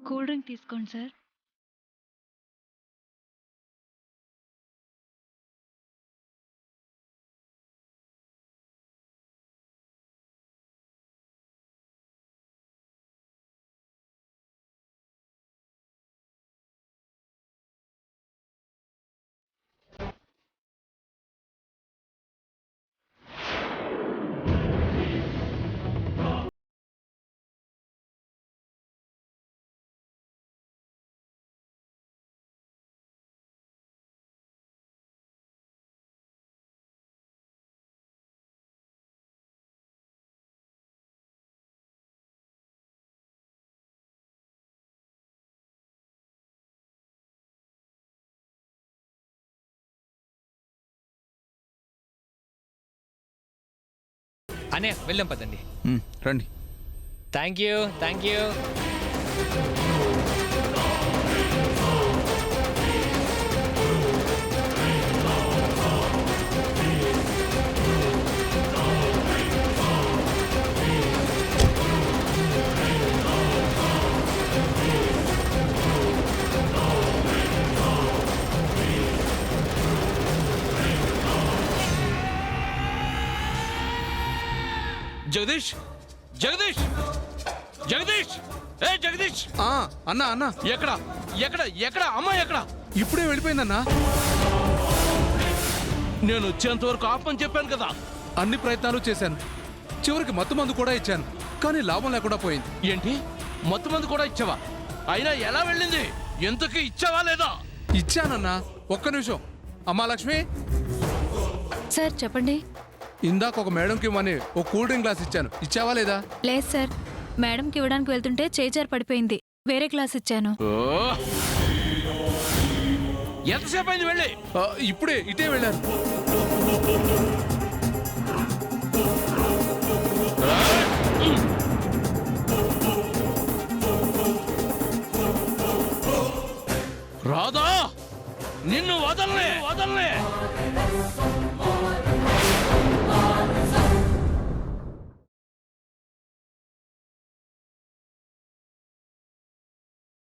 Cool drink తీసుకోండి sir. అనే వెళ్ళాం పదండి. రండి. Thank you. జగదీష్ జగదీష్ జగదీష్ ఏ జగదీష్ అన్నా అన్నా ఎక్కడ ఎక్కడ ఎక్కడ అమ్మ ఎక్కడ? ఇప్పుడే వెళ్ళిపోయిందన్నా. నేను వచ్చేంత వరకు ఆపని చెప్పాను కదా. అన్ని ప్రయత్నాలు చేశాను, చివరికి మత్తు మందు కూడా ఇచ్చాను, కానీ లాభం లేకుండా పోయింది. ఏంటి మత్తు మందు కూడా ఇచ్చావా? అయినా ఎలా వెళ్ళింది? ఎంతకి ఇచ్చావా లేదా? ఇచ్చానన్నా. ఒక్క నిమిషం. అమ్మా లక్ష్మి, సార్ చెప్పండి. ఇందాక ఒక మేడంకి ఇవ్వమని ఒక కూల్ డ్రింక్ గ్లాస్ ఇచ్చాను, ఇచ్చావా లేదా? లేదు సార్, మేడంకి ఇవ్వడానికి వెళ్తుంటే చేజారి పడిపోయింది. వేరే క్లాస్ ఇచ్చాను. ఎంతసేపు అయింది వెళ్ళి? ఇప్పుడే ఇటే వెళ్ళాను. రాధా, నిన్ను వదలనే.